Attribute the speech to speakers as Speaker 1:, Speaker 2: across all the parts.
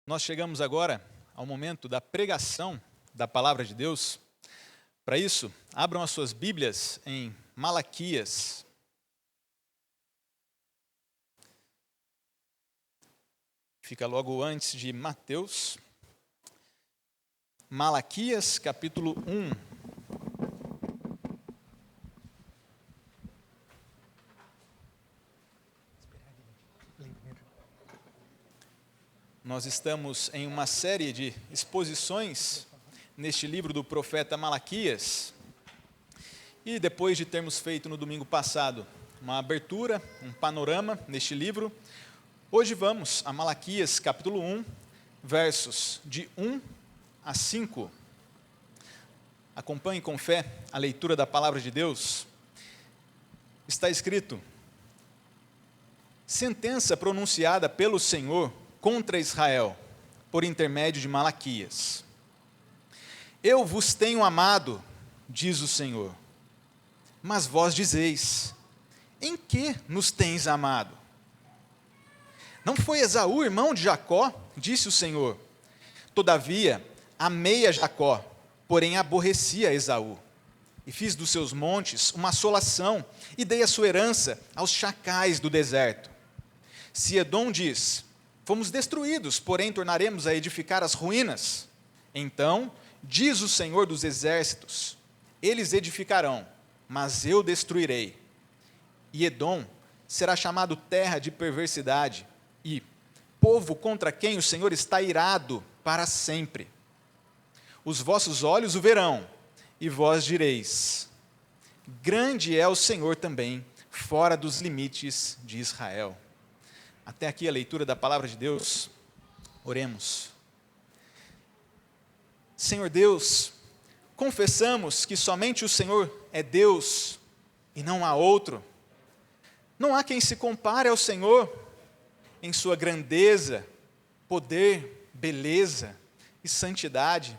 Speaker 1: Nós chegamos agora ao momento da pregação da Palavra de Deus. Para isso, abram as suas Bíblias em Malaquias. Fica logo antes de Mateus. Malaquias, capítulo 1. Nós estamos em uma série de exposições neste livro do profeta Malaquias. E depois de termos feito no domingo passado uma abertura, um panorama neste livro, hoje vamos a Malaquias capítulo 1, versos de 1 a 5. Acompanhe com fé a leitura da palavra de Deus. Está escrito: sentença pronunciada pelo Senhor contra Israel, por intermédio de Malaquias. Eu vos tenho amado, diz o Senhor, mas vós dizeis: em que nos tens amado? Não foi Esaú irmão de Jacó, disse o Senhor. Todavia, amei a Jacó, porém aborreci a Esaú. E fiz dos seus montes uma assolação, e dei a sua herança aos chacais do deserto. Se Edom diz: fomos destruídos, porém tornaremos a edificar as ruínas. Então, diz o Senhor dos exércitos: eles edificarão, mas eu destruirei. E Edom será chamado terra de perversidade, e povo contra quem o Senhor está irado para sempre. Os vossos olhos o verão, e vós direis: grande é o Senhor também, fora dos limites de Israel. Até aqui a leitura da palavra de Deus. Oremos. Senhor Deus, confessamos que somente o Senhor é Deus e não há outro. Não há quem se compare ao Senhor em sua grandeza, poder, beleza e santidade.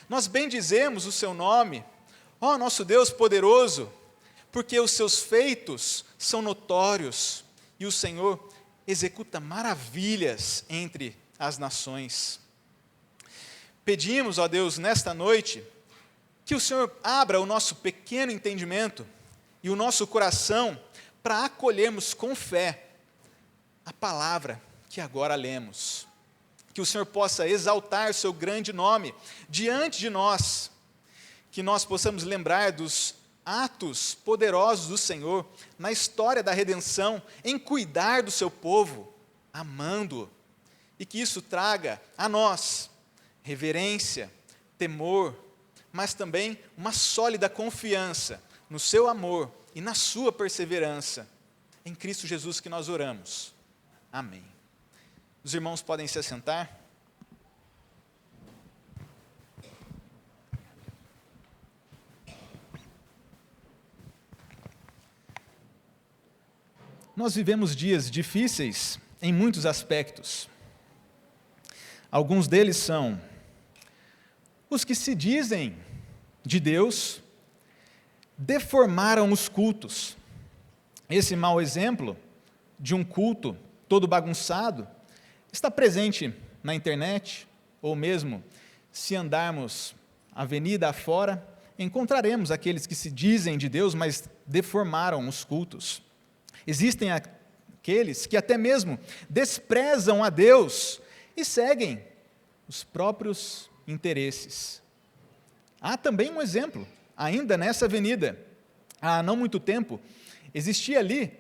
Speaker 1: Nós bendizemos o seu nome, ó nosso Deus poderoso, porque os seus feitos são notórios e o Senhor executa maravilhas entre as nações. Pedimos, ó Deus, nesta noite, que o Senhor abra o nosso pequeno entendimento e o nosso coração para acolhermos com fé a palavra que agora lemos. Que o Senhor possa exaltar o seu grande nome diante de nós, que nós possamos lembrar dos atos poderosos do Senhor na história da redenção, em cuidar do seu povo, amando-o, e que isso traga a nós reverência, temor, mas também uma sólida confiança no seu amor e na sua perseverança. Em Cristo Jesus que nós oramos. Amém. Os irmãos podem se assentar. Nós vivemos dias difíceis em muitos aspectos. Alguns deles são os que se dizem de Deus, deformaram os cultos. Esse mau exemplo de um culto todo bagunçado está presente na internet, ou mesmo se andarmos avenida afora, encontraremos aqueles que se dizem de Deus, mas deformaram os cultos. Existem aqueles que até mesmo desprezam a Deus e seguem os próprios interesses. Há também um exemplo, ainda nessa avenida. Há não muito tempo, existia ali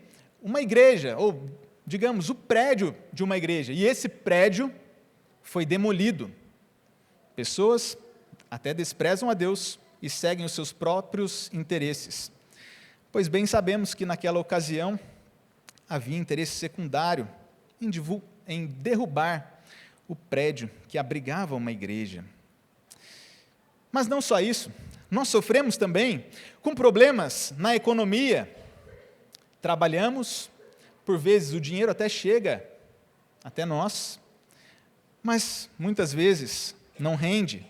Speaker 1: uma igreja, ou digamos, o prédio de uma igreja, e esse prédio foi demolido. Pessoas até desprezam a Deus e seguem os seus próprios interesses. Pois bem sabemos que naquela ocasião havia interesse secundário em derrubar o prédio que abrigava uma igreja. Mas não só isso, nós sofremos também com problemas na economia. Trabalhamos, por vezes o dinheiro até chega até nós, mas muitas vezes não rende.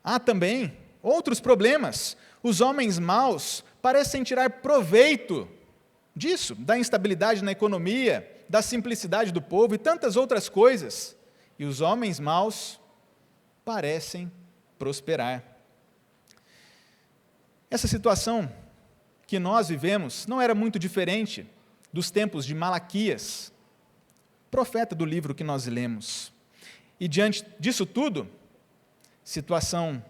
Speaker 1: Há também outros problemas. Os homens maus parecem tirar proveito disso, da instabilidade na economia, da simplicidade do povo e tantas outras coisas. e os homens maus parecem prosperar. Essa situação que nós vivemos não era muito diferente dos tempos de Malaquias, profeta do livro que nós lemos. E diante disso tudo, situação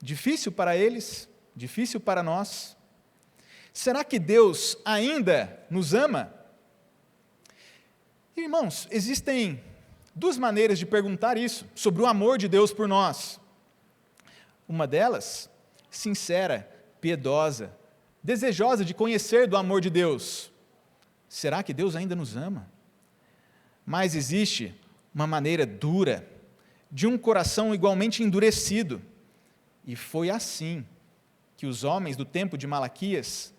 Speaker 1: difícil para eles, difícil para nós. Será que Deus ainda nos ama? Irmãos, existem duas maneiras de perguntar isso, sobre o amor de Deus por nós. Uma delas, sincera, piedosa, desejosa de conhecer do amor de Deus. Será que Deus ainda nos ama? Mas existe uma maneira dura, de um coração igualmente endurecido. E foi assim que os homens do tempo de Malaquias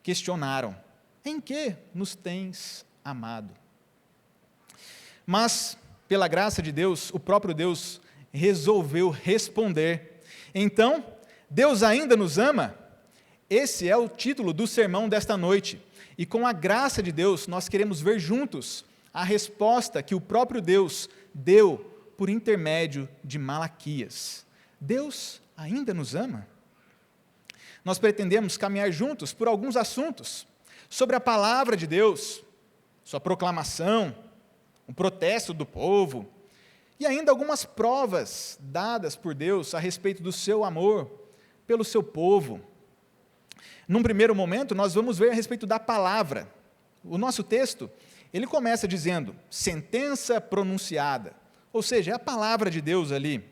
Speaker 1: questionaram: em que nos tens amado? Mas, pela graça de Deus, o próprio Deus resolveu responder. Então, Deus ainda nos ama? Esse é o título do sermão desta noite. E com a graça de Deus, nós queremos ver juntos a resposta que o próprio Deus deu por intermédio de Malaquias. Deus ainda nos ama? Nós pretendemos caminhar juntos por alguns assuntos sobre a palavra de Deus, sua proclamação, o protesto do povo, e ainda algumas provas dadas por Deus a respeito do seu amor pelo seu povo. Num primeiro momento, nós vamos ver a respeito da palavra. O nosso texto, ele começa dizendo, sentença pronunciada, ou seja, é a palavra de Deus ali.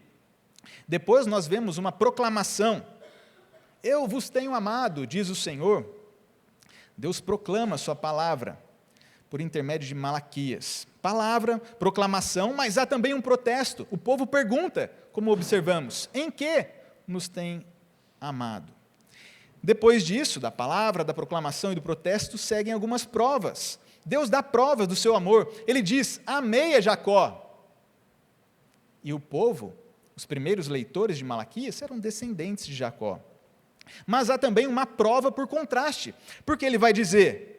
Speaker 1: Depois nós vemos uma proclamação, eu vos tenho amado, diz o Senhor. Deus proclama a sua palavra, por intermédio de Malaquias. Palavra, proclamação, mas há também um protesto. O povo pergunta, como observamos, em que nos tem amado? Depois disso, da palavra, da proclamação e do protesto, seguem algumas provas. Deus dá provas do seu amor. Ele diz, amei a Jacó. E o povo, os primeiros leitores de Malaquias, eram descendentes de Jacó. Mas há também uma prova por contraste, porque ele vai dizer,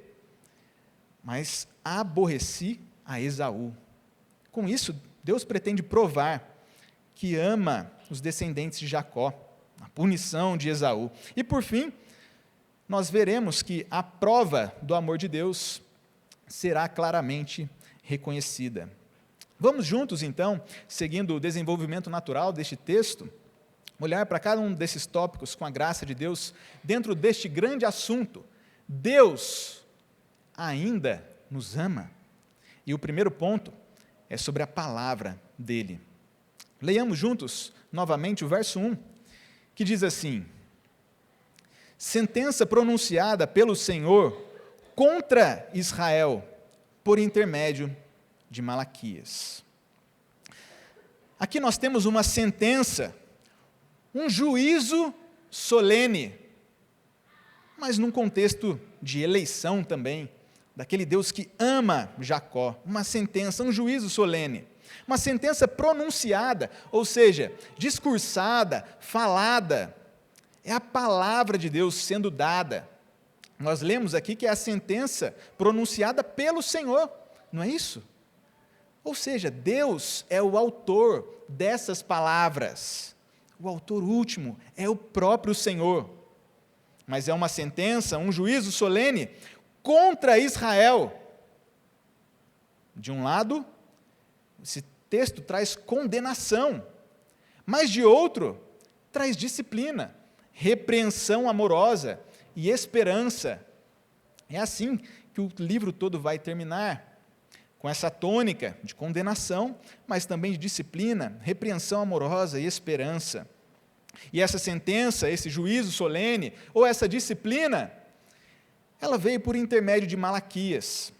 Speaker 1: mas aborreci a Esaú. Com isso, Deus pretende provar que ama os descendentes de Jacó, a punição de Esaú. E por fim, nós veremos que a prova do amor de Deus será claramente reconhecida. Vamos juntos, então, seguindo o desenvolvimento natural deste texto, olhar para cada um desses tópicos com a graça de Deus, dentro deste grande assunto, Deus ainda nos ama. E o primeiro ponto é sobre a palavra dele. Leiamos juntos, novamente, o verso 1, que diz assim, sentença pronunciada pelo Senhor contra Israel, por intermédio de Malaquias. Aqui nós temos uma sentença, um juízo solene, mas num contexto de eleição também, daquele Deus que ama Jacó, uma sentença, um juízo solene, uma sentença pronunciada, ou seja, discursada, falada, é a palavra de Deus sendo dada. Nós lemos aqui que é a sentença pronunciada pelo Senhor, não é isso? Ou seja, Deus é o autor dessas palavras, o autor último é o próprio Senhor, mas é uma sentença, um juízo solene contra Israel. De um lado, esse texto traz condenação, mas de outro, traz disciplina, repreensão amorosa e esperança. É assim que o livro todo vai terminar, com essa tônica de condenação, mas também de disciplina, repreensão amorosa e esperança. E essa sentença, esse juízo solene, ou essa disciplina, ela veio por intermédio de Malaquias.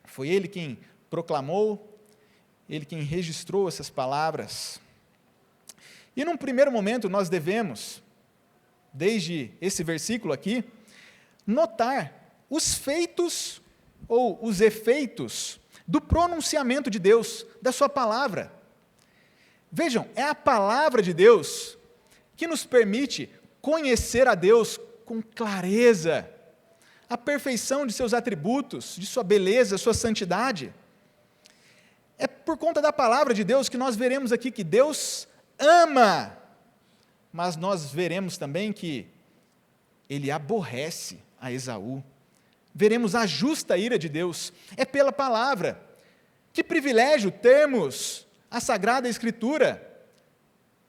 Speaker 1: Foi ele quem proclamou, ele quem registrou essas palavras. E num primeiro momento nós devemos, desde esse versículo aqui, notar os feitos ou os efeitos do pronunciamento de Deus, da sua palavra. Vejam, é a palavra de Deus que nos permite conhecer a Deus com clareza, a perfeição de seus atributos, de sua beleza, sua santidade. É por conta da palavra de Deus que nós veremos aqui que Deus ama, mas nós veremos também que Ele aborrece a Esaú. Veremos a justa ira de Deus. É pela palavra. Que privilégio termos a Sagrada Escritura,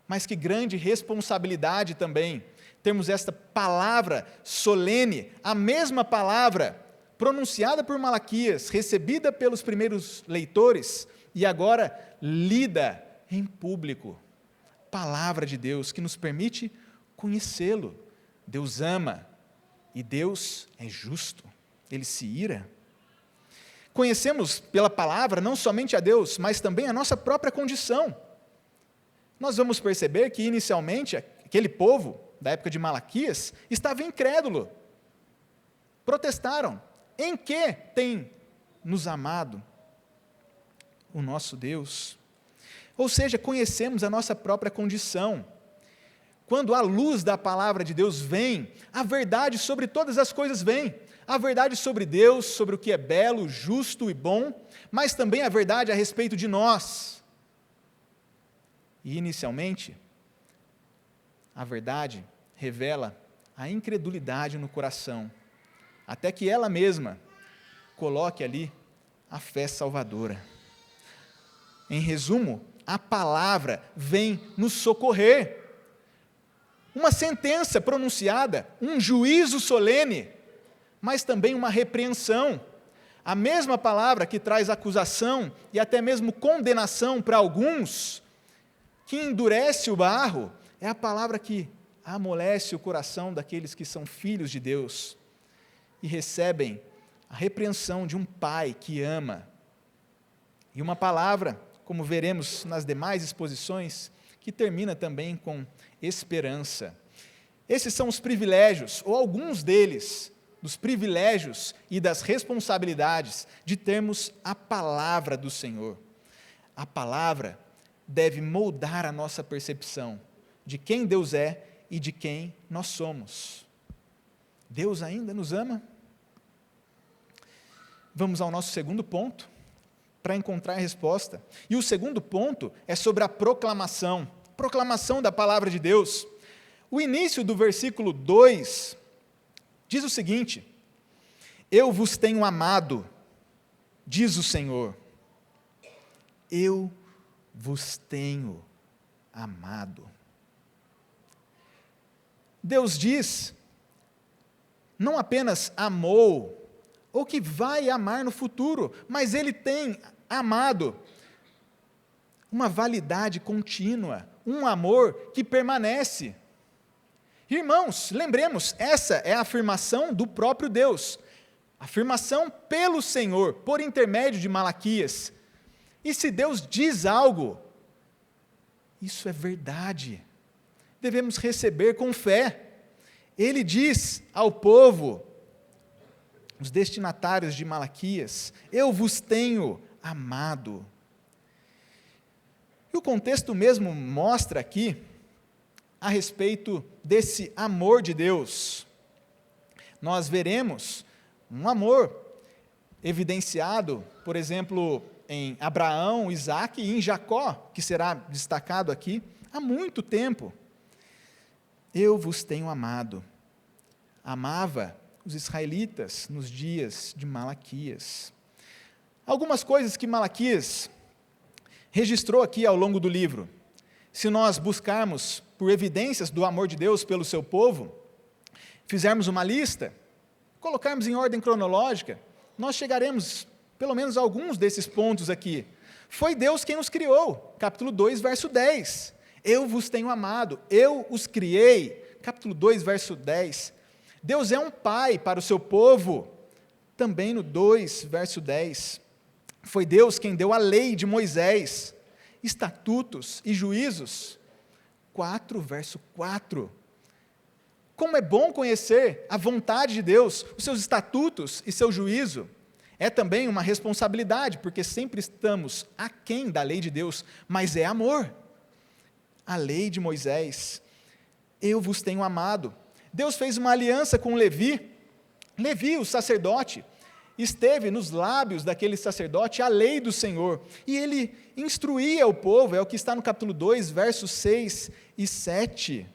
Speaker 1: mas que grande responsabilidade também termos esta palavra solene, a mesma palavra pronunciada por Malaquias, recebida pelos primeiros leitores e agora lida em público. Palavra de Deus que nos permite conhecê-lo. Deus ama e Deus é justo, Ele se ira. Conhecemos pela palavra não somente a Deus, mas também a nossa própria condição. Nós vamos perceber que inicialmente aquele povo da época de Malaquias estava incrédulo. Protestaram: em que tem nos amado o nosso Deus? Ou seja, conhecemos a nossa própria condição. Quando a luz da palavra de Deus vem, a verdade sobre todas as coisas vem. A verdade sobre Deus, sobre o que é belo, justo e bom, mas também a verdade a respeito de nós. E inicialmente, a verdade revela a incredulidade no coração, até que ela mesma coloque ali a fé salvadora. Em resumo, a palavra vem nos socorrer. Uma sentença pronunciada, um juízo solene, mas também uma repreensão. A mesma palavra que traz acusação e até mesmo condenação para alguns, que endurece o barro, é a palavra que amolece o coração daqueles que são filhos de Deus e recebem a repreensão de um pai que ama. E uma palavra, como veremos nas demais exposições, que termina também com esperança. Esses são os privilégios, ou alguns deles, dos privilégios e das responsabilidades de termos a palavra do Senhor. A palavra deve moldar a nossa percepção de quem Deus é e de quem nós somos. Deus ainda nos ama? Vamos ao nosso segundo ponto, para encontrar a resposta. E o segundo ponto é sobre a proclamação da palavra de Deus. O início do versículo 2 diz o seguinte: eu vos tenho amado, diz o Senhor. Eu vos tenho amado. Deus diz, não apenas amou, ou que vai amar no futuro, mas Ele tem amado. Uma validade contínua, um amor que permanece. Irmãos, lembremos, essa é a afirmação do próprio Deus, afirmação pelo Senhor, por intermédio de Malaquias. E se Deus diz algo, isso é verdade, devemos receber com fé. Ele diz ao povo, os destinatários de Malaquias, eu vos tenho amado. E o contexto mesmo mostra aqui a respeito desse amor de Deus. Nós veremos um amor evidenciado, por exemplo, em Abraão, Isaque e em Jacó, que será destacado aqui, há muito tempo. Eu vos tenho amado. Amava os israelitas nos dias de Malaquias. Algumas coisas que Malaquias registrou aqui ao longo do livro. Se nós buscarmos por evidências do amor de Deus pelo seu povo, fizermos uma lista, colocarmos em ordem cronológica, nós chegaremos pelo menos a alguns desses pontos aqui. Foi Deus quem os criou, capítulo 2, verso 10. Eu vos tenho amado, eu os criei, capítulo 2, verso 10. Deus é um pai para o seu povo, também no 2, verso 10. Foi Deus quem deu a lei de Moisés, estatutos e juízos. 4, verso 4. Como é bom conhecer a vontade de Deus, os seus estatutos e seu juízo. É também uma responsabilidade, porque sempre estamos aquém da lei de Deus, mas é amor. A lei de Moisés. Eu vos tenho amado. Deus fez uma aliança com Levi, o sacerdote. esteve nos lábios daquele sacerdote a lei do Senhor, e ele instruía o povo, é o que está no capítulo 2, versos 6 e 7.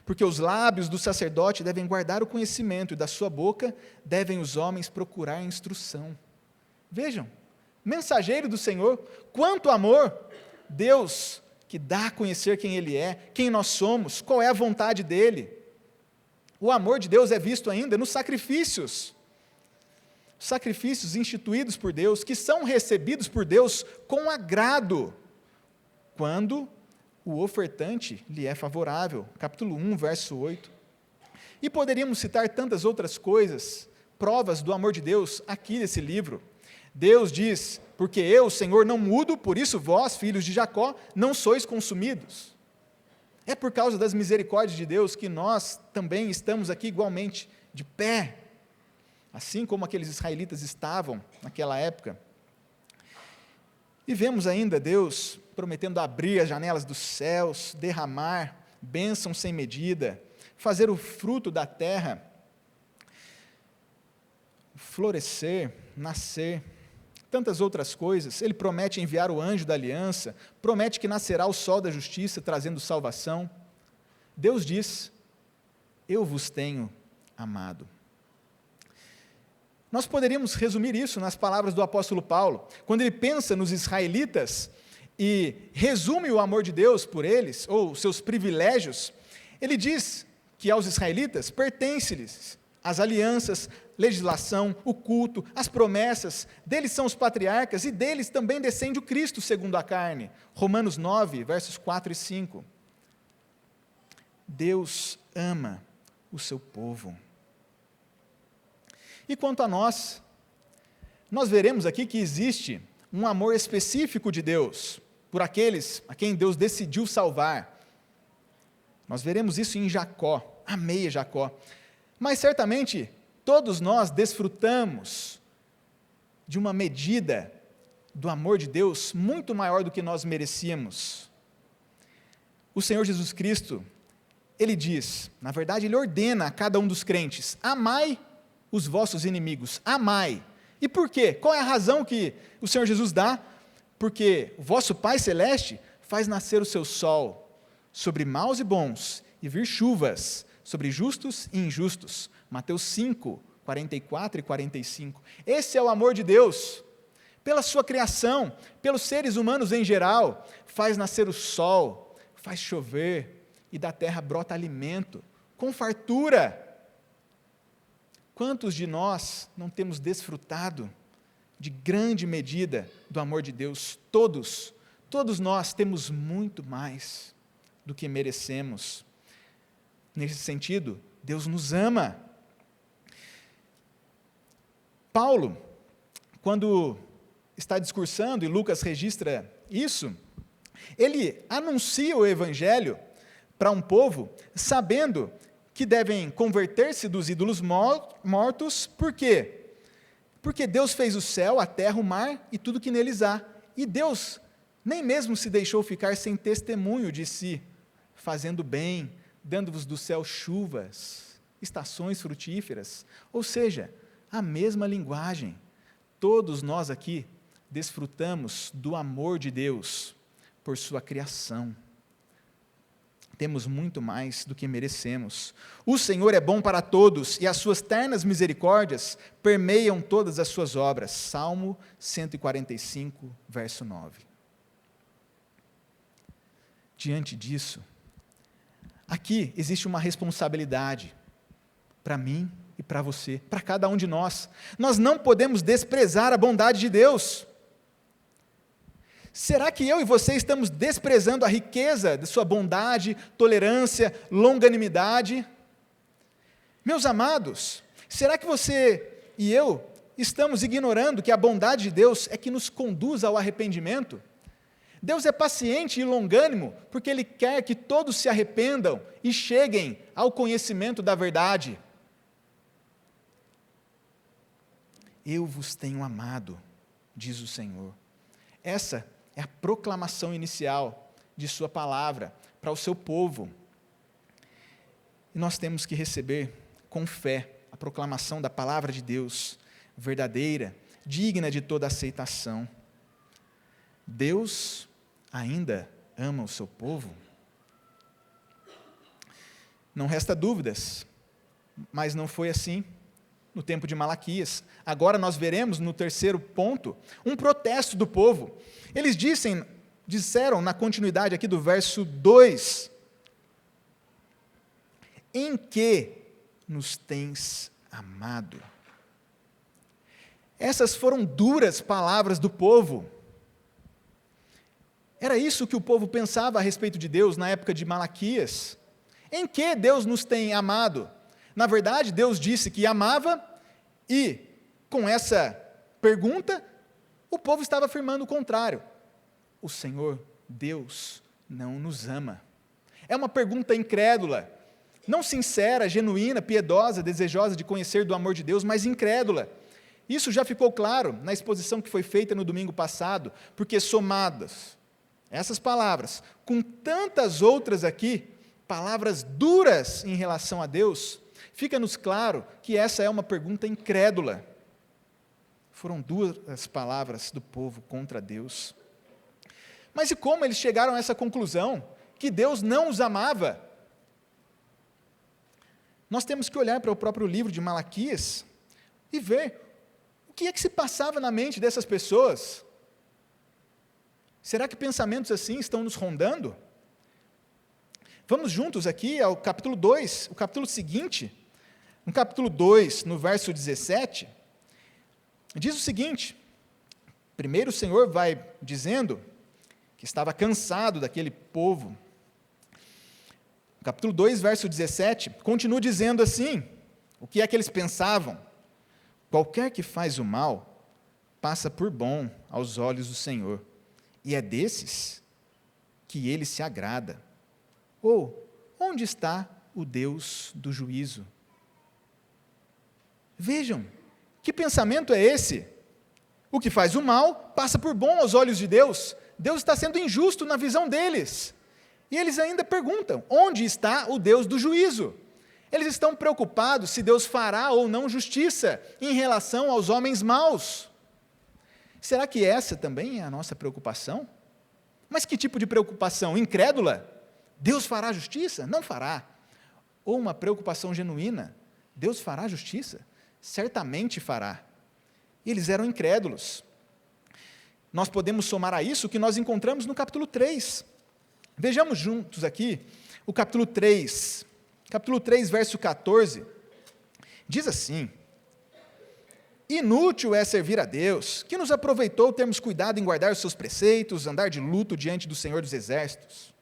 Speaker 1: Porque os lábios do sacerdote devem guardar o conhecimento, e da sua boca devem os homens procurar instrução. Vejam, mensageiro do Senhor, quanto amor, Deus que dá a conhecer quem Ele é, quem nós somos, qual é a vontade dEle. O amor de Deus é visto ainda nos sacrifícios instituídos por Deus, que são recebidos por Deus com agrado, quando o ofertante lhe é favorável. Capítulo 1, verso 8. E poderíamos citar tantas outras coisas, provas do amor de Deus aqui nesse livro. Deus diz: porque eu, Senhor, não mudo, por isso vós, filhos de Jacó, não sois consumidos. É por causa das misericórdias de Deus que nós também estamos aqui igualmente de pé, assim como aqueles israelitas estavam naquela época. E vemos ainda Deus prometendo abrir as janelas dos céus, derramar bênção sem medida, fazer o fruto da terra florescer, nascer, tantas outras coisas. Ele promete enviar o anjo da aliança, promete que nascerá o sol da justiça, trazendo salvação. Deus diz: eu vos tenho amado. Nós poderíamos resumir isso nas palavras do apóstolo Paulo, quando ele pensa nos israelitas e resume o amor de Deus por eles, ou seus privilégios. Ele diz que aos israelitas pertence-lhes as alianças, legislação, o culto, as promessas, deles são os patriarcas e deles também descende o Cristo segundo a carne. Romanos 9, versos 4 e 5. Deus ama o seu povo. E quanto a nós veremos aqui que existe um amor específico de Deus por aqueles a quem Deus decidiu salvar. Nós veremos isso em Jacó, amei Jacó. Mas certamente todos nós desfrutamos de uma medida do amor de Deus muito maior do que nós merecíamos. O Senhor Jesus Cristo, Ele diz, na verdade Ele ordena a cada um dos crentes: amai os vossos inimigos, amai. E por quê? Qual é a razão que o Senhor Jesus dá? Porque o vosso Pai Celeste faz nascer o seu sol sobre maus e bons, e vir chuvas sobre justos e injustos. Mateus 5, 44 e 45. Esse é o amor de Deus, pela sua criação, pelos seres humanos em geral, faz nascer o sol, faz chover, e da terra brota alimento, com fartura. Quantos de nós não temos desfrutado de grande medida do amor de Deus? Todos nós temos muito mais do que merecemos. Nesse sentido, Deus nos ama. Paulo, quando está discursando, e Lucas registra isso, ele anuncia o evangelho para um povo, sabendo que devem converter-se dos ídolos mortos. Por quê? Porque Deus fez o céu, a terra, o mar e tudo que neles há. E Deus nem mesmo se deixou ficar sem testemunho de si, fazendo bem, dando-vos do céu chuvas, estações frutíferas. Ou seja, a mesma linguagem. Todos nós aqui desfrutamos do amor de Deus por sua criação. Temos muito mais do que merecemos. O Senhor é bom para todos, e as suas ternas misericórdias permeiam todas as suas obras. Salmo 145, verso 9. Diante disso, aqui existe uma responsabilidade para mim e para você, para cada um de nós. Nós não podemos desprezar a bondade de Deus. Será que eu e você estamos desprezando a riqueza de sua bondade, tolerância, longanimidade? Meus amados, será que você e eu estamos ignorando que a bondade de Deus é que nos conduz ao arrependimento? Deus é paciente e longânimo porque Ele quer que todos se arrependam e cheguem ao conhecimento da verdade. Eu vos tenho amado, diz o Senhor. Essa é a proclamação inicial de sua palavra para o seu povo. E nós temos que receber com fé a proclamação da palavra de Deus. verdadeira, digna de toda aceitação. Deus ainda ama o seu povo? Não resta dúvidas, mas não foi assim no tempo de Malaquias. Agora nós veremos no terceiro ponto um protesto do povo. Eles disseram na continuidade aqui do verso 2: em que nos tens amado? Essas foram duras palavras do povo. Era isso que o povo pensava a respeito de Deus na época de Malaquias. Em que Deus nos tem amado? Na verdade, Deus disse que amava, e com essa pergunta, o povo estava afirmando o contrário. O Senhor, Deus, não nos ama. É uma pergunta incrédula, não sincera, genuína, piedosa, desejosa de conhecer do amor de Deus, mas incrédula. Isso já ficou claro na exposição que foi feita no domingo passado, porque somadas essas palavras com tantas outras aqui, palavras duras em relação a Deus, fica-nos claro que essa é uma pergunta incrédula. Foram duras palavras do povo contra Deus. Mas e como eles chegaram a essa conclusão? Que Deus não os amava? Nós temos que olhar para o próprio livro de Malaquias e ver o que é que se passava na mente dessas pessoas. Será que pensamentos assim estão nos rondando? Vamos juntos aqui ao capítulo 2, o capítulo seguinte. No capítulo 2, no verso 17, diz o seguinte: primeiro o Senhor vai dizendo que estava cansado daquele povo. Capítulo 2, verso 17, continua dizendo assim, o que é que eles pensavam? Qualquer que faz o mal, passa por bom aos olhos do Senhor, e é desses que ele se agrada. Ou, onde está o Deus do juízo? Vejam, que pensamento é esse? O que faz o mal, passa por bom aos olhos de Deus. Deus está sendo injusto na visão deles. E eles ainda perguntam, onde está o Deus do juízo? Eles estão preocupados se Deus fará ou não justiça em relação aos homens maus. Será que essa também é a nossa preocupação? Mas que tipo de preocupação? Incrédula? Deus fará justiça? Não fará. Ou uma preocupação genuína? Deus fará justiça? Certamente fará. E eles eram incrédulos. Nós podemos somar a isso o que nós encontramos no capítulo 3. Vejamos juntos aqui o capítulo 3. Capítulo 3, verso 14. Diz assim: inútil é servir a Deus, que nos aproveitou termos cuidado em guardar os seus preceitos, andar de luto diante do Senhor dos Exércitos.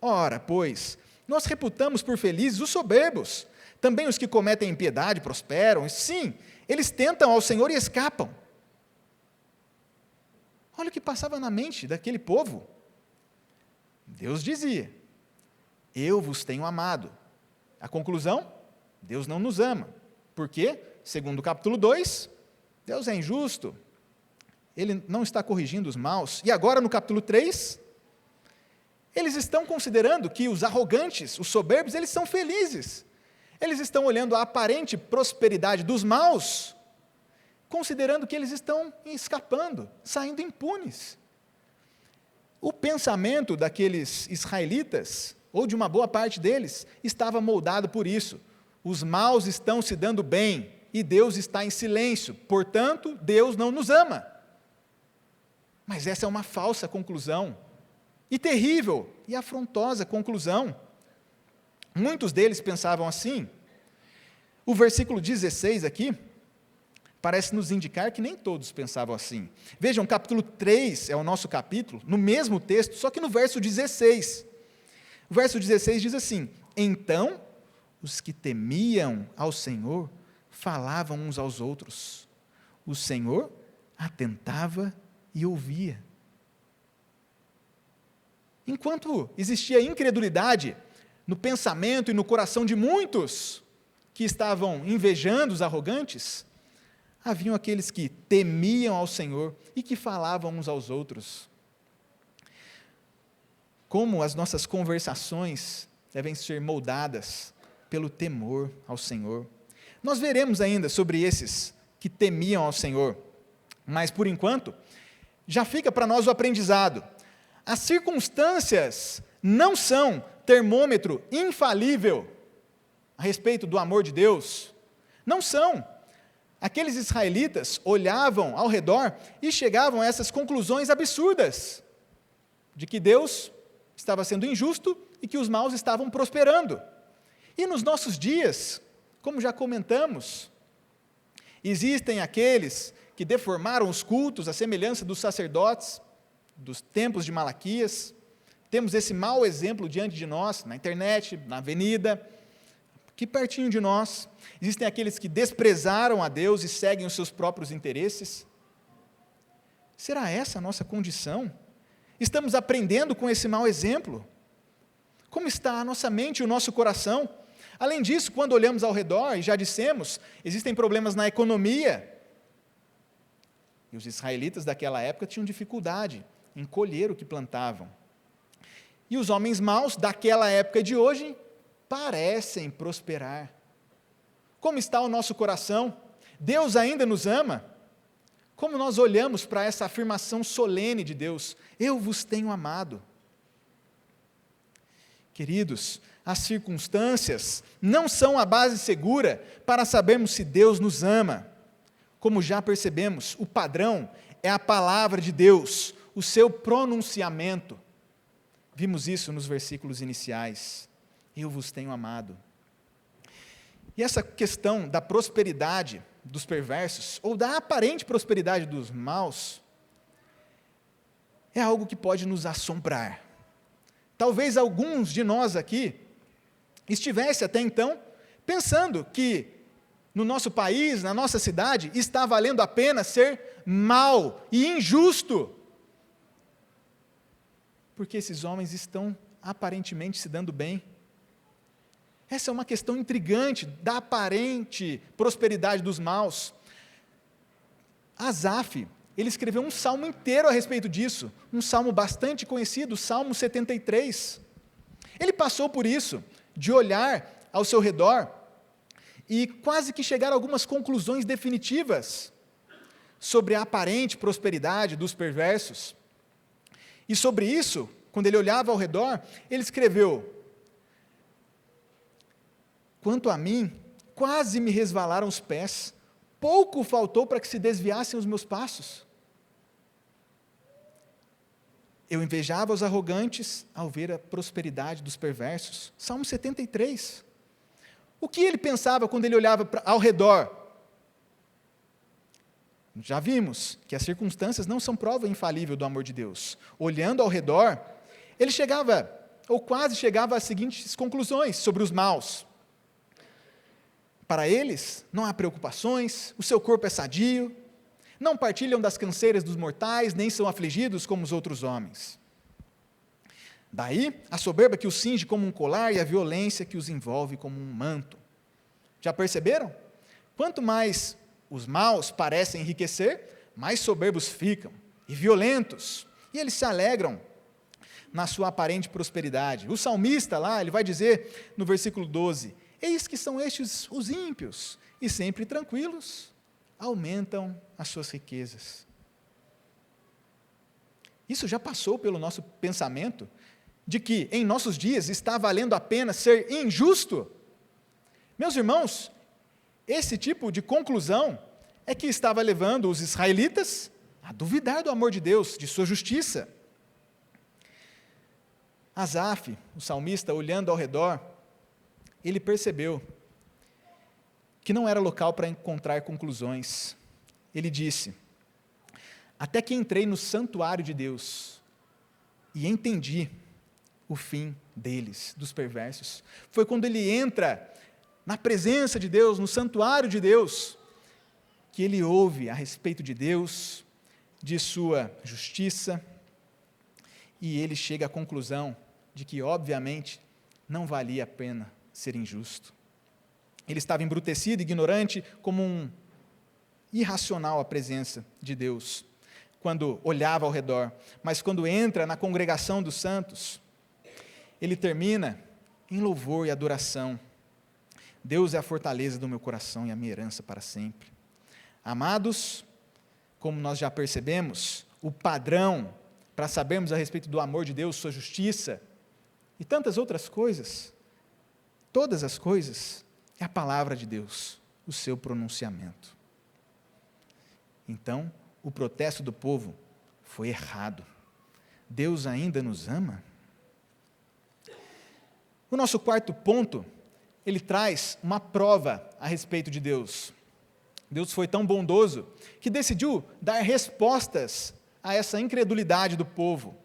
Speaker 1: Ora, pois, nós reputamos por felizes os soberbos, também os que cometem impiedade prosperam, e sim, eles tentam ao Senhor e escapam. Olha o que passava na mente daquele povo. Deus dizia: eu vos tenho amado. A conclusão? Deus não nos ama. Por quê? Segundo o capítulo 2, Deus é injusto, Ele não está corrigindo os maus. E agora no capítulo 3, eles estão considerando que os arrogantes, os soberbos, eles são felizes. Eles estão olhando a aparente prosperidade dos maus, considerando que eles estão escapando, saindo impunes. O pensamento daqueles israelitas, ou de uma boa parte deles, estava moldado por isso. Os maus estão se dando bem, e Deus está em silêncio, portanto, Deus não nos ama. Mas essa é uma falsa conclusão, e terrível, e afrontosa conclusão. Muitos deles pensavam assim. O versículo 16 aqui, parece nos indicar que nem todos pensavam assim. Vejam, capítulo 3 é o nosso capítulo, no mesmo texto, só que no verso 16. O verso 16 diz assim: então, os que temiam ao Senhor, falavam uns aos outros. O Senhor atentava e ouvia. Enquanto existia incredulidade no pensamento e no coração de muitos que estavam invejando os arrogantes, haviam aqueles que temiam ao Senhor e que falavam uns aos outros. Como as nossas conversações devem ser moldadas pelo temor ao Senhor. Nós veremos ainda sobre esses que temiam ao Senhor. Mas, por enquanto, já fica para nós o aprendizado. As circunstâncias não são termômetro infalível a respeito do amor de Deus. Não são. Aqueles israelitas olhavam ao redor e chegavam a essas conclusões absurdas, de que Deus estava sendo injusto e que os maus estavam prosperando. E nos nossos dias, como já comentamos, existem aqueles que deformaram os cultos à semelhança dos sacerdotes, dos tempos de Malaquias. Temos esse mau exemplo diante de nós, na internet, na avenida, aqui pertinho de nós. Existem aqueles que desprezaram a Deus e seguem os seus próprios interesses. Será essa a nossa condição? Estamos aprendendo com esse mau exemplo? Como está a nossa mente e o nosso coração? Além disso, quando olhamos ao redor, e já dissemos, existem problemas na economia. E os israelitas daquela época tinham dificuldade em colher o que plantavam. E os homens maus daquela época e de hoje parecem prosperar. Como está o nosso coração? Deus ainda nos ama? Como nós olhamos para essa afirmação solene de Deus? Eu vos tenho amado. Queridos, as circunstâncias não são a base segura para sabermos se Deus nos ama. Como já percebemos, o padrão é a palavra de Deus, o seu pronunciamento. Vimos isso nos versículos iniciais. Eu vos tenho amado. E essa questão da prosperidade dos perversos, ou da aparente prosperidade dos maus, é algo que pode nos assombrar. Talvez alguns de nós aqui estivesse até então pensando que no nosso país, na nossa cidade, está valendo a pena ser mau e injusto, porque esses homens estão aparentemente se dando bem. Essa é uma questão intrigante da aparente prosperidade dos maus. Asaf, ele escreveu um salmo inteiro a respeito disso, um salmo bastante conhecido, o Salmo 73. Ele passou por isso, de olhar ao seu redor e quase que chegar a algumas conclusões definitivas sobre a aparente prosperidade dos perversos. E sobre isso, quando ele olhava ao redor, ele escreveu: quanto a mim, quase me resvalaram os pés, pouco faltou para que se desviassem os meus passos. Eu invejava os arrogantes ao ver a prosperidade dos perversos. Salmo 73. O que ele pensava quando ele olhava ao redor? Já vimos que as circunstâncias não são prova infalível do amor de Deus. Olhando ao redor, ele chegava, ou quase chegava às seguintes conclusões sobre os maus. Para eles, não há preocupações, o seu corpo é sadio, não partilham das canseiras dos mortais, nem são afligidos como os outros homens. Daí, a soberba que os cinge como um colar e a violência que os envolve como um manto. Já perceberam? Quanto mais os maus parecem enriquecer, mais soberbos ficam, e violentos, e eles se alegram na sua aparente prosperidade. O salmista lá, ele vai dizer no versículo 12, eis que são estes os ímpios, e sempre tranquilos, aumentam as suas riquezas. Isso já passou pelo nosso pensamento, de que em nossos dias está valendo a pena ser injusto? Meus irmãos, esse tipo de conclusão é que estava levando os israelitas a duvidar do amor de Deus, de sua justiça. Asaf, o salmista, olhando ao redor, ele percebeu que não era local para encontrar conclusões. Ele disse: até que entrei no santuário de Deus e entendi o fim deles, dos perversos. Foi quando ele entra na presença de Deus, no santuário de Deus, que ele ouve a respeito de Deus, de sua justiça, e ele chega à conclusão de que, obviamente, não valia a pena ser injusto. Ele estava embrutecido, ignorante, como um irracional à presença de Deus, quando olhava ao redor. Mas quando entra na congregação dos santos, ele termina em louvor e adoração. Deus é a fortaleza do meu coração e a minha herança para sempre. Amados, como nós já percebemos, o padrão para sabermos a respeito do amor de Deus, sua justiça e tantas outras coisas, todas as coisas, é a palavra de Deus, o seu pronunciamento. Então, o protesto do povo foi errado. Deus ainda nos ama? O nosso quarto ponto, ele traz uma prova a respeito de Deus. Deus foi tão bondoso que decidiu dar respostas a essa incredulidade do povo.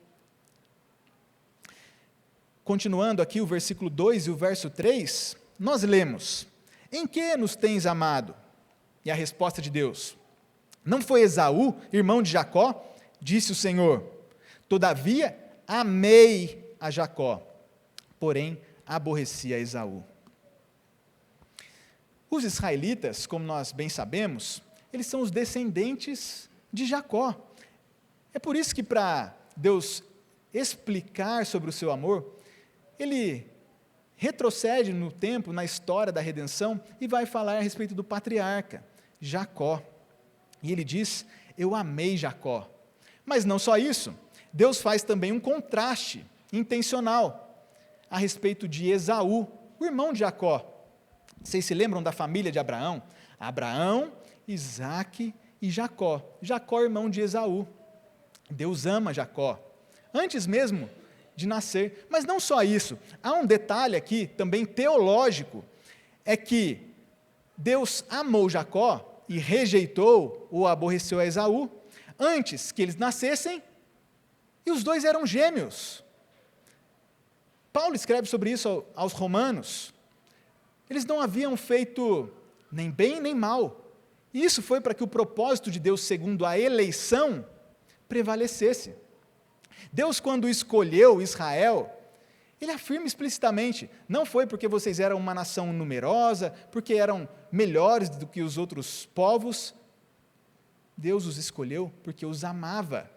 Speaker 1: Continuando aqui o versículo 2 e o verso 3, nós lemos: em que nos tens amado? E a resposta de Deus: não foi Esaú, irmão de Jacó? Disse o Senhor: todavia amei a Jacó, porém aborreci a Esaú. Os israelitas, como nós bem sabemos, eles são os descendentes de Jacó. É por isso que, para Deus explicar sobre o seu amor, ele retrocede no tempo, na história da redenção, e vai falar a respeito do patriarca, Jacó. E ele diz: eu amei Jacó. Mas não só isso, Deus faz também um contraste intencional a respeito de Esaú, o irmão de Jacó. Vocês se lembram da família de Abraão? Abraão, Isaque e Jacó. Jacó, irmão de Esaú. Deus ama Jacó, antes mesmo de nascer. Mas não só isso, há um detalhe aqui, também teológico, é que Deus amou Jacó e rejeitou ou aborreceu a Esaú antes que eles nascessem, e os dois eram gêmeos. Paulo escreve sobre isso aos romanos. Eles não haviam feito nem bem nem mal. Isso foi para que o propósito de Deus, segundo a eleição, prevalecesse. Deus, quando escolheu Israel, ele afirma explicitamente: não foi porque vocês eram uma nação numerosa, porque eram melhores do que os outros povos. Deus os escolheu porque os amava.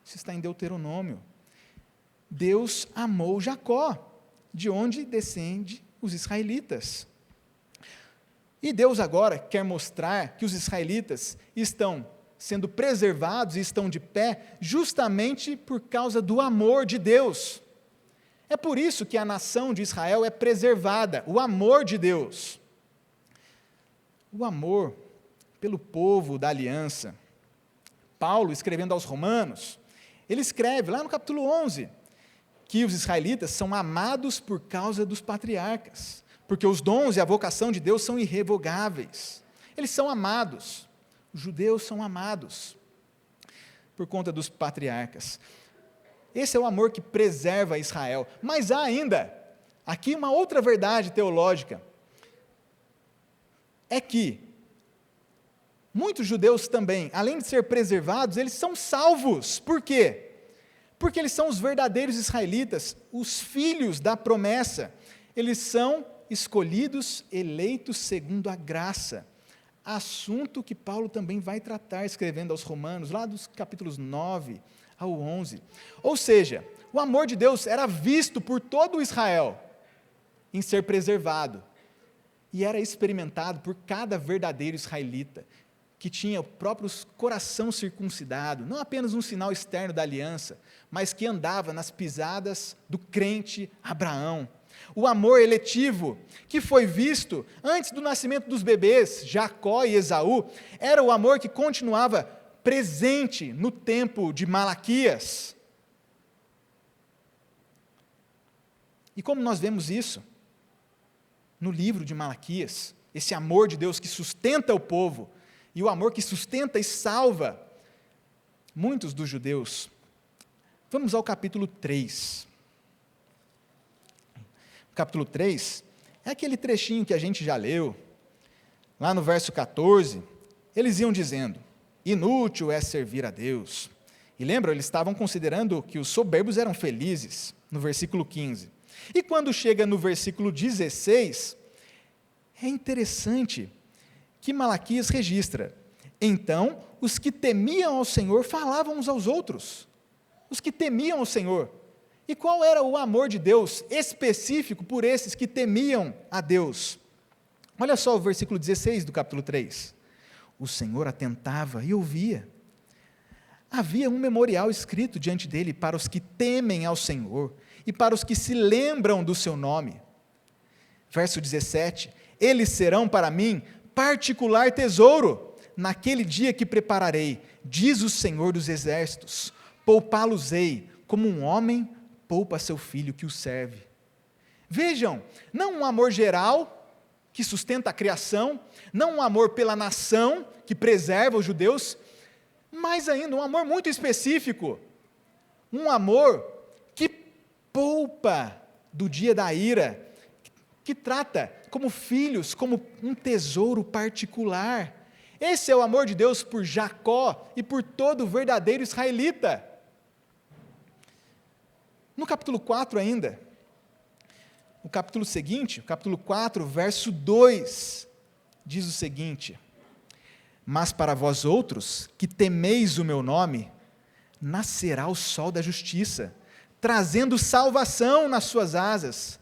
Speaker 1: Isso está em Deuteronômio. Deus amou Jacó, de onde descende os israelitas. E Deus agora quer mostrar que os israelitas estão sendo preservados e estão de pé justamente por causa do amor de Deus. É por isso que a nação de Israel é preservada, o amor de Deus. O amor pelo povo da aliança. Paulo, escrevendo aos Romanos, ele escreve lá no capítulo 11, que os israelitas são amados por causa dos patriarcas, porque os dons e a vocação de Deus são irrevogáveis. Eles são amados, os judeus são amados por conta dos patriarcas. Esse é o amor que preserva Israel. Mas há ainda, aqui uma outra verdade teológica, é que muitos judeus também, além de ser preservados, eles são salvos. Por quê? Porque eles são os verdadeiros israelitas, os filhos da promessa. Eles são escolhidos, eleitos segundo a graça. Assunto que Paulo também vai tratar, escrevendo aos Romanos, lá dos capítulos 9 ao 11. Ou seja, o amor de Deus era visto por todo Israel em ser preservado. E era experimentado por cada verdadeiro israelita, que tinha o próprio coração circuncidado, não apenas um sinal externo da aliança, mas que andava nas pisadas do crente Abraão. O amor eletivo, que foi visto antes do nascimento dos bebês, Jacó e Esaú, era o amor que continuava presente no tempo de Malaquias. E como nós vemos isso no livro de Malaquias, esse amor de Deus que sustenta o povo, e o amor que sustenta e salva muitos dos judeus. Vamos ao capítulo 3. O capítulo 3 é aquele trechinho que a gente já leu. Lá no verso 14, eles iam dizendo: inútil é servir a Deus. E lembram, eles estavam considerando que os soberbos eram felizes, no versículo 15. E quando chega no versículo 16, é interessante que Malaquias registra: então, os que temiam ao Senhor falavam uns aos outros. Os que temiam ao Senhor. E qual era o amor de Deus específico por esses que temiam a Deus? Olha só o versículo 16 do capítulo 3. o Senhor atentava e ouvia. Havia um memorial escrito diante dele para os que temem ao Senhor e para os que se lembram do seu nome. Verso 17: eles serão para mim particular tesouro, naquele dia que prepararei, diz o Senhor dos exércitos, poupá-los-ei, como um homem poupa seu filho que o serve. Vejam, não um amor geral, que sustenta a criação, não um amor pela nação, que preserva os judeus, mas ainda um amor muito específico, um amor que poupa do dia da ira, que trata como filhos, como um tesouro particular. Esse é o amor de Deus por Jacó e por todo o verdadeiro israelita. No capítulo 4 ainda, no capítulo seguinte, o capítulo 4, verso 2, diz o seguinte: mas para vós outros, que temeis o meu nome, nascerá o sol da justiça, trazendo salvação nas suas asas.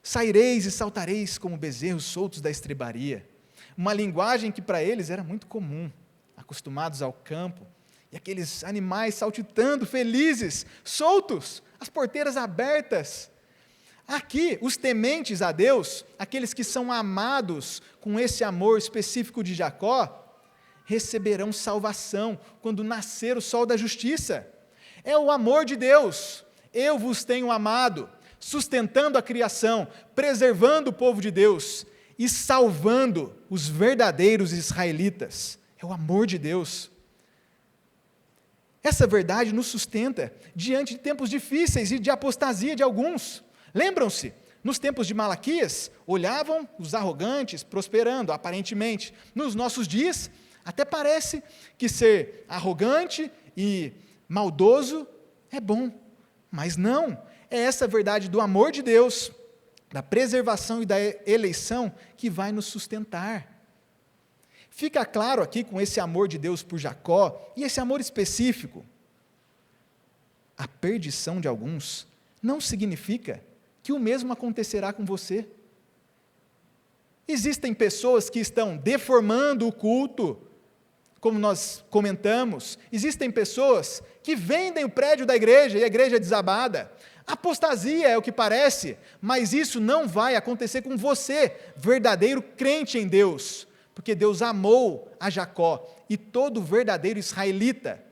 Speaker 1: Saireis e saltareis como bezerros soltos da estrebaria. Uma linguagem que para eles era muito comum, acostumados ao campo, e aqueles animais saltitando, felizes, soltos, as porteiras abertas. Aqui, os tementes a Deus, aqueles que são amados com esse amor específico de Jacó, receberão salvação quando nascer o sol da justiça. É o amor de Deus. Eu vos tenho amado, sustentando a criação, preservando o povo de Deus e salvando os verdadeiros israelitas. É o amor de Deus. Essa verdade nos sustenta diante de tempos difíceis e de apostasia de alguns. Lembram-se, nos tempos de Malaquias, olhavam os arrogantes prosperando, aparentemente. Nos nossos dias, até parece que ser arrogante e maldoso é bom, mas não. É essa verdade do amor de Deus, da preservação e da eleição que vai nos sustentar. Fica claro aqui com esse amor de Deus por Jacó, e esse amor específico, a perdição de alguns não significa que o mesmo acontecerá com você. Existem pessoas que estão deformando o culto, como nós comentamos. Existem pessoas que vendem o prédio da igreja e a igreja é desabada. Apostasia é o que parece, mas isso não vai acontecer com você, verdadeiro crente em Deus, porque Deus amou a Jacó e todo verdadeiro israelita,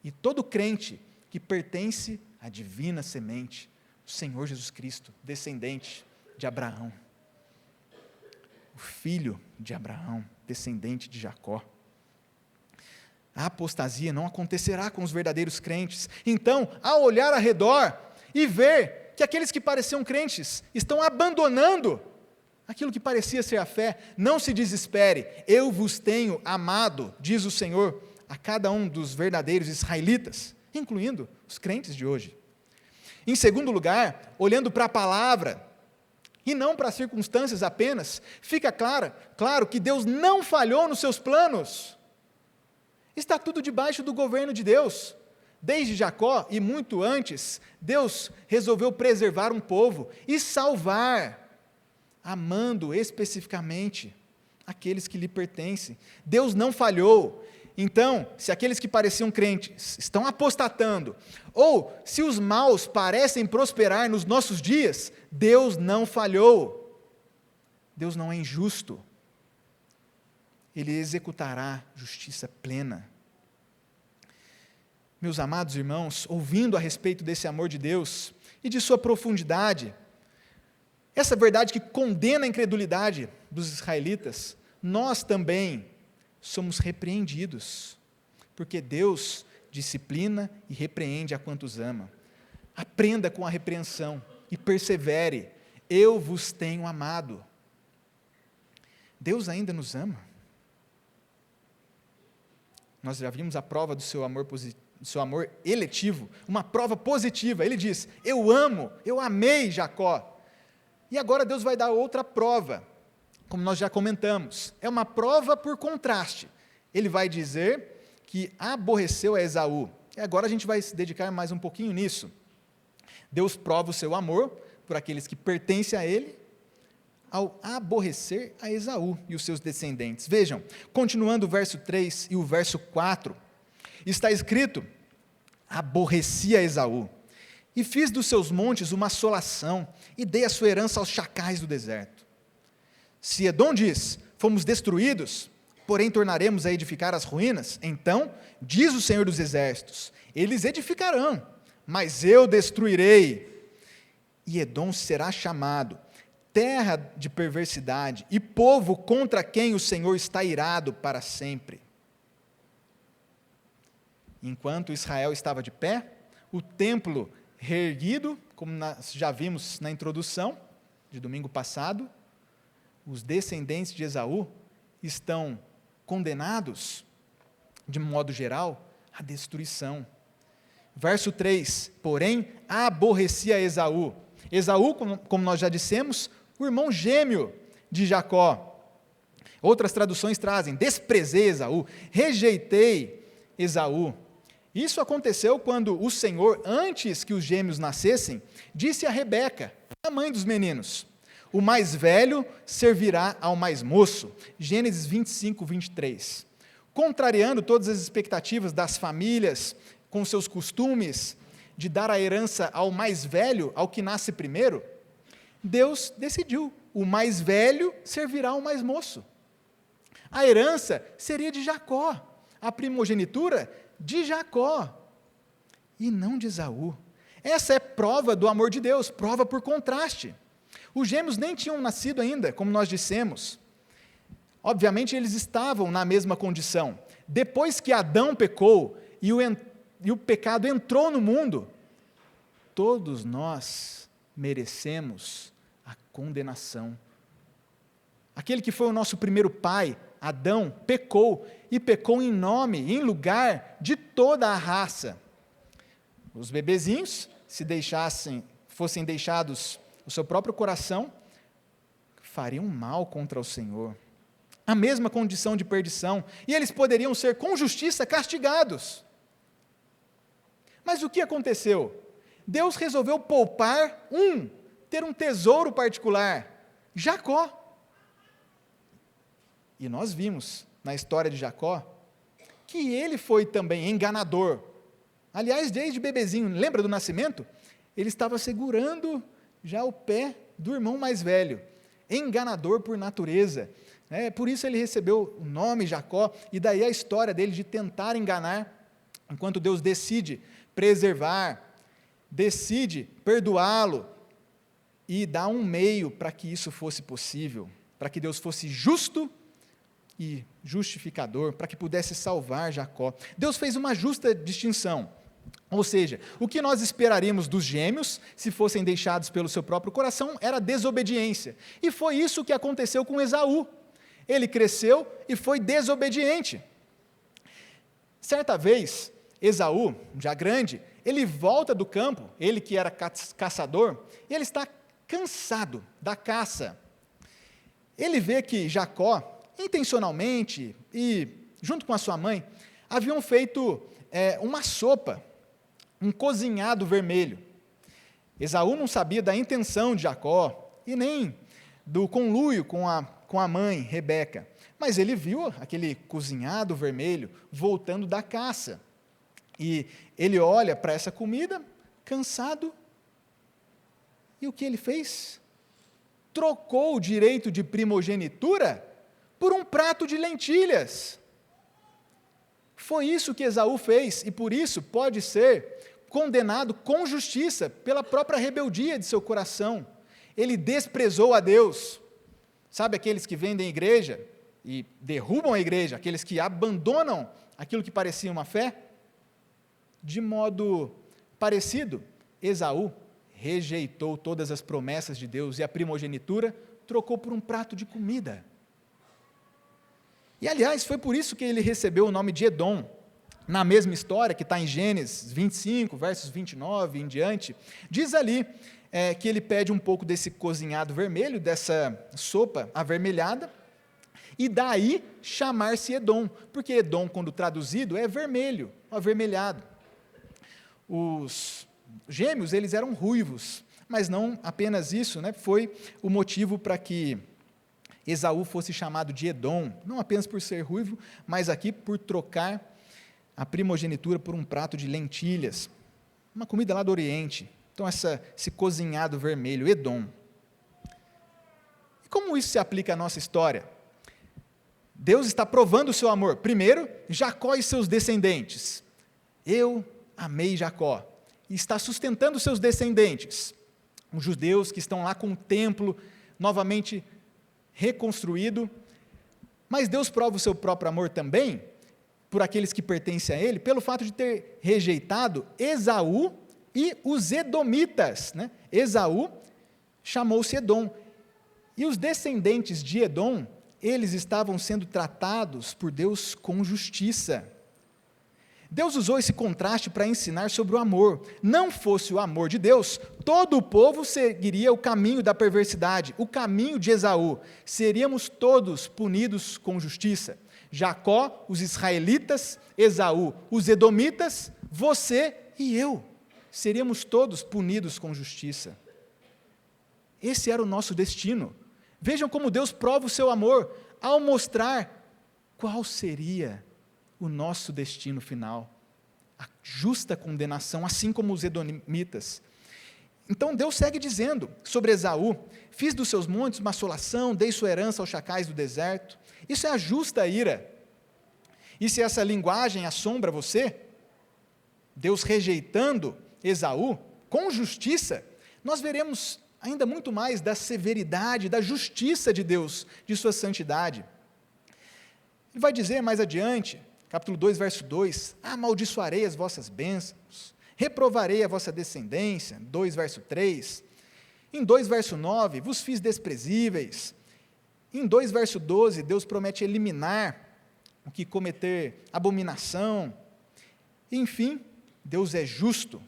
Speaker 1: e todo crente que pertence à divina semente, o Senhor Jesus Cristo, descendente de Abraão, o filho de Abraão, descendente de Jacó. A apostasia não acontecerá com os verdadeiros crentes. Então, ao olhar ao redor e ver que aqueles que pareciam crentes estão abandonando aquilo que parecia ser a fé, não se desespere, eu vos tenho amado, diz o Senhor, a cada um dos verdadeiros israelitas, incluindo os crentes de hoje. Em segundo lugar, olhando para a palavra, e não para as circunstâncias apenas, fica claro que Deus não falhou nos seus planos. Está tudo debaixo do governo de Deus. Desde Jacó e muito antes, Deus resolveu preservar um povo e salvar, amando especificamente aqueles que lhe pertencem. Deus não falhou. Então, se aqueles que pareciam crentes estão apostatando, ou se os maus parecem prosperar nos nossos dias, Deus não falhou. Deus não é injusto. Ele executará justiça plena. Meus amados irmãos, ouvindo a respeito desse amor de Deus e de sua profundidade, essa verdade que condena a incredulidade dos israelitas, nós também somos repreendidos, porque Deus disciplina e repreende a quantos ama. Aprenda com a repreensão e persevere. Eu vos tenho amado. Deus ainda nos ama. Nós já vimos a prova do seu amor eletivo, uma prova positiva. Ele diz: eu amo, eu amei Jacó. E agora Deus vai dar outra prova, como nós já comentamos. É uma prova por contraste. Ele vai dizer que aborreceu a Esaú. E agora a gente vai se dedicar mais um pouquinho nisso. Deus prova o seu amor por aqueles que pertencem a Ele, ao aborrecer a Esaú e os seus descendentes. Vejam, continuando o verso 3 e o verso 4, está escrito: aborreci a Esaú, e fiz dos seus montes uma assolação, e dei a sua herança aos chacais do deserto. Se Edom diz: fomos destruídos, porém tornaremos a edificar as ruínas, então, diz o Senhor dos Exércitos, eles edificarão, mas eu destruirei, e Edom será chamado terra de perversidade, e povo contra quem o Senhor está irado para sempre. Enquanto Israel estava de pé, o templo reerguido, como nós já vimos na introdução de domingo passado, os descendentes de Esaú estão condenados, de modo geral, à destruição. Verso 3, porém, aborrecia Esaú. Esaú, como nós já dissemos, o irmão gêmeo de Jacó. Outras traduções trazem: desprezei Esaú, rejeitei Esaú. Isso aconteceu quando o Senhor, antes que os gêmeos nascessem, disse a Rebeca, a mãe dos meninos: o mais velho servirá ao mais moço. Gênesis 25, 23. Contrariando todas as expectativas das famílias, com seus costumes, de dar a herança ao mais velho, ao que nasce primeiro, Deus decidiu: o mais velho servirá ao mais moço. A herança seria de Jacó, a primogenitura de Jacó, e não de Esaú. Essa é prova do amor de Deus, prova por contraste. Os gêmeos nem tinham nascido ainda, como nós dissemos. Obviamente, eles estavam na mesma condição. Depois que Adão pecou e o pecado entrou no mundo, todos nós merecemos a condenação. Aquele que foi o nosso primeiro pai, Adão, pecou, e pecou em nome, em lugar de toda a raça. Os bebezinhos, fossem deixados o seu próprio coração, fariam mal contra o Senhor. A mesma condição de perdição, e eles poderiam ser com justiça castigados. Mas o que aconteceu? Deus resolveu poupar ter um tesouro particular, Jacó. E nós vimos na história de Jacó que ele foi também enganador. Aliás, desde bebezinho, lembra do nascimento? Ele estava segurando já o pé do irmão mais velho, enganador por natureza. Por isso ele recebeu o nome Jacó, e daí a história dele de tentar enganar, enquanto Deus decide preservar, decide perdoá-lo, e dá um meio para que isso fosse possível, para que Deus fosse justo e justificador, para que pudesse salvar Jacó. Deus fez uma justa distinção, ou seja, o que nós esperaríamos dos gêmeos, se fossem deixados pelo seu próprio coração, era desobediência, e foi isso que aconteceu com Esaú. Ele cresceu e foi desobediente. Certa vez, Esaú, já grande, ele volta do campo, ele que era caçador, e ele está cansado da caça. Ele vê que Jacó, intencionalmente e junto com a sua mãe, haviam feito uma sopa, um cozinhado vermelho. Esaú não sabia da intenção de Jacó e nem do conluio com a mãe, Rebeca, mas ele viu aquele cozinhado vermelho voltando da caça, e ele olha para essa comida, cansado, e o que ele fez? Trocou o direito de primogenitura por um prato de lentilhas. Foi isso que Esaú fez, e por isso pode ser condenado com justiça pela própria rebeldia de seu coração. Ele desprezou a Deus. Sabe aqueles que vendem igreja e derrubam a igreja, aqueles que abandonam aquilo que parecia uma fé? De modo parecido, Esaú rejeitou todas as promessas de Deus e a primogenitura trocou por um prato de comida. E, aliás, foi por isso que ele recebeu o nome de Edom. Na mesma história, que está em Gênesis 25, versos 29 em diante, diz ali que ele pede um pouco desse cozinhado vermelho, dessa sopa avermelhada, e daí chamar-se Edom, porque Edom, quando traduzido, é vermelho, avermelhado. Os gêmeos, eles eram ruivos, Mas não apenas isso, né, foi o motivo para que Esaú fosse chamado de Edom, não apenas por ser ruivo, mas aqui por trocar a primogenitura por um prato de lentilhas, uma comida lá do Oriente. Então, esse cozinhado vermelho, Edom. E como isso se aplica à nossa história? Deus está provando o seu amor. Primeiro, Jacó e seus descendentes. Eu amei Jacó. E está sustentando seus descendentes. Os judeus que estão lá com o templo novamente reconstruído. Mas Deus prova o seu próprio amor também, por aqueles que pertencem a ele, pelo fato de ter rejeitado Esaú e os edomitas, né? Esaú chamou-se Edom. E os descendentes de Edom, eles estavam sendo tratados por Deus com justiça. Deus usou esse contraste para ensinar sobre o amor. Não fosse o amor de Deus, todo o povo seguiria o caminho da perversidade, o caminho de Esaú. Seríamos todos punidos com justiça. Jacó, os israelitas, Esaú, os edomitas, você e eu. Seríamos todos punidos com justiça. Esse era o nosso destino. Vejam como Deus prova o seu amor ao mostrar qual seria o nosso destino final. A justa condenação, assim como os edomitas. Então Deus segue dizendo sobre Esaú: fiz dos seus montes uma assolação, dei sua herança aos chacais do deserto. Isso é a justa ira. E se essa linguagem assombra você, Deus rejeitando Esaú com justiça, nós veremos ainda muito mais da severidade, da justiça de Deus, de sua santidade. Ele vai dizer mais adiante, capítulo 2, verso 2, amaldiçoarei as vossas bênçãos, reprovarei a vossa descendência, 2, verso 3, em 2, verso 9, vos fiz desprezíveis, em 2, verso 12, Deus promete eliminar o que cometer abominação, enfim, Deus é justo,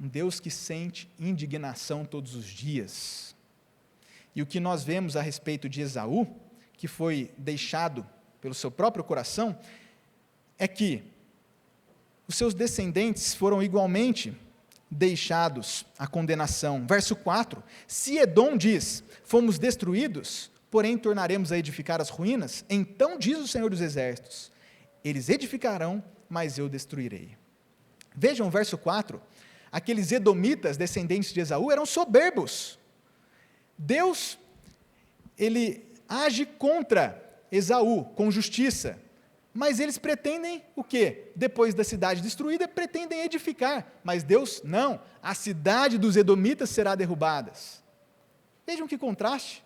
Speaker 1: um Deus que sente indignação todos os dias. E o que nós vemos a respeito de Esaú, que foi deixado pelo seu próprio coração, é que os seus descendentes foram igualmente deixados à condenação. Verso 4, se Edom diz, fomos destruídos, porém tornaremos a edificar as ruínas, então diz o Senhor dos Exércitos, eles edificarão, mas eu destruirei. Vejam o verso 4, aqueles edomitas, descendentes de Esaú, eram soberbos. Deus, ele age contra Esaú, com justiça, mas eles pretendem o quê? Depois da cidade destruída, pretendem edificar, mas Deus, não, a cidade dos edomitas será derrubada. Vejam que contraste,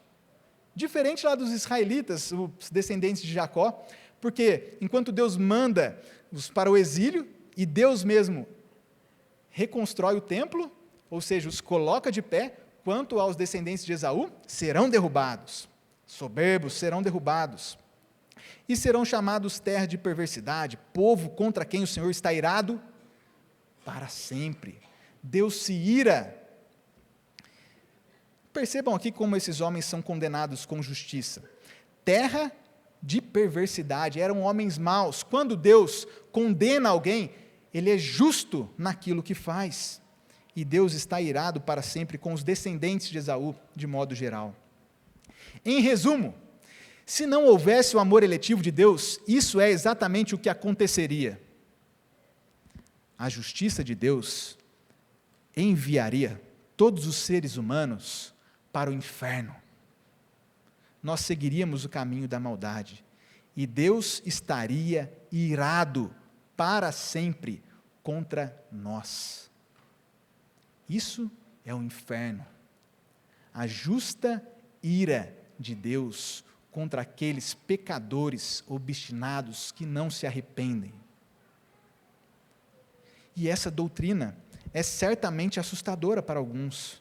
Speaker 1: diferente lá dos israelitas, os descendentes de Jacó, porque enquanto Deus manda-os para o exílio, e Deus mesmo reconstrói o templo, ou seja, os coloca de pé, quanto aos descendentes de Esaú, serão derrubados, soberbos serão derrubados, e serão chamados terra de perversidade, povo contra quem o Senhor está irado para sempre. Deus se ira. Percebam aqui como esses homens são condenados com justiça. Terra de perversidade, eram homens maus. Quando Deus condena alguém, Ele é justo naquilo que faz. E Deus está irado para sempre com os descendentes de Esaú, de modo geral. Em resumo, se não houvesse o amor eletivo de Deus, isso é exatamente o que aconteceria. A justiça de Deus enviaria todos os seres humanos para o inferno. Nós seguiríamos o caminho da maldade, e Deus estaria irado para sempre contra nós. Isso é o inferno. A justa ira de Deus contra aqueles pecadores obstinados que não se arrependem. E essa doutrina é certamente assustadora para alguns.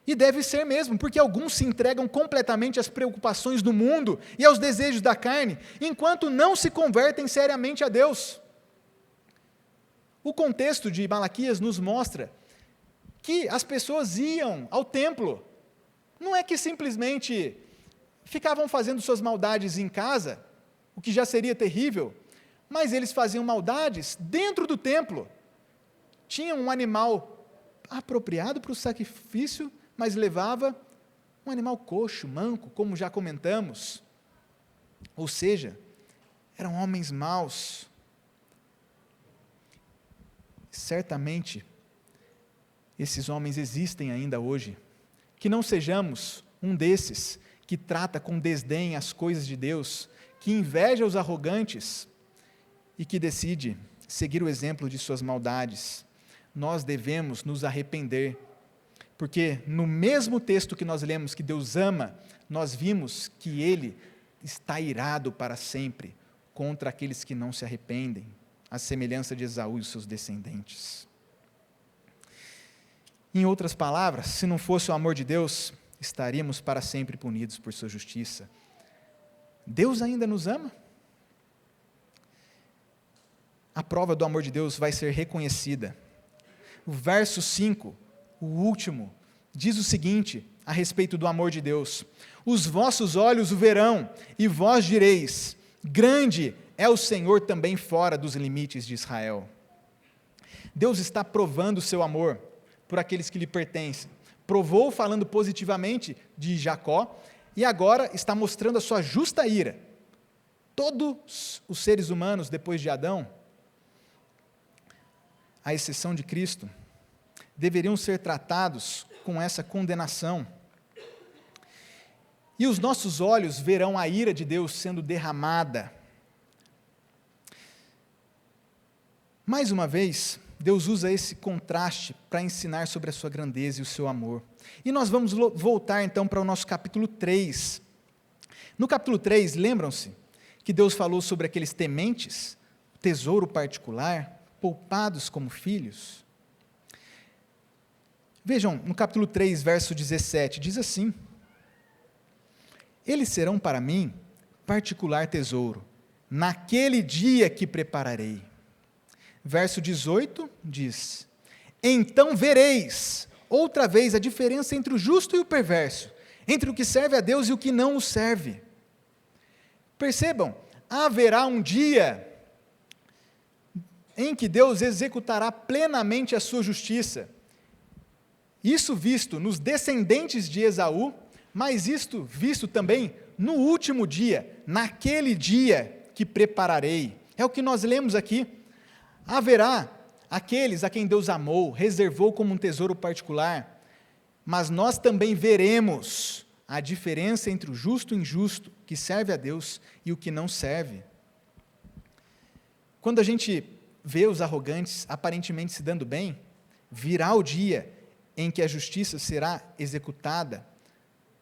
Speaker 1: E deve ser mesmo, porque alguns se entregam completamente às preocupações do mundo e aos desejos da carne, enquanto não se convertem seriamente a Deus. O contexto de Malaquias nos mostra que as pessoas iam ao templo, não é que simplesmente ficavam fazendo suas maldades em casa, o que já seria terrível, mas eles faziam maldades dentro do templo. Tinha um animal apropriado para o sacrifício, mas levava um animal coxo, manco, como já comentamos. Ou seja, eram homens maus. Certamente, esses homens existem ainda hoje. Que não sejamos um desses que trata com desdém as coisas de Deus, que inveja os arrogantes e que decide seguir o exemplo de suas maldades. Nós devemos nos arrepender, porque no mesmo texto que nós lemos que Deus ama, nós vimos que Ele está irado para sempre contra aqueles que não se arrependem, à semelhança de Esaú e seus descendentes. Em outras palavras, se não fosse o amor de Deus, estaríamos para sempre punidos por sua justiça. Deus ainda nos ama? A prova do amor de Deus vai ser reconhecida. O verso 5, o último, diz o seguinte a respeito do amor de Deus: os vossos olhos o verão, e vós direis, grande é o Senhor também fora dos limites de Israel. Deus está provando o seu amor por aqueles que lhe pertencem. Provou falando positivamente de Jacó, e agora está mostrando a sua justa ira. Todos os seres humanos, depois de Adão, à exceção de Cristo, deveriam ser tratados com essa condenação. E os nossos olhos verão a ira de Deus sendo derramada. Mais uma vez, Deus usa esse contraste para ensinar sobre a sua grandeza e o seu amor. E nós vamos voltar então para o nosso capítulo 3. No capítulo 3, lembram-se que Deus falou sobre aqueles tementes, tesouro particular, poupados como filhos? Vejam, no capítulo 3, verso 17, diz assim: eles serão para mim particular tesouro, naquele dia que prepararei. Verso 18 diz: então vereis outra vez a diferença entre o justo e o perverso, entre o que serve a Deus e o que não o serve. Percebam, haverá um dia em que Deus executará plenamente a sua justiça. Isso visto nos descendentes de Esaú, mas isto visto também no último dia, naquele dia que prepararei. É o que nós lemos aqui. Haverá aqueles a quem Deus amou, reservou como um tesouro particular, mas nós também veremos a diferença entre o justo e o injusto, que serve a Deus e o que não serve. Quando a gente vê os arrogantes aparentemente se dando bem, virá o dia em que a justiça será executada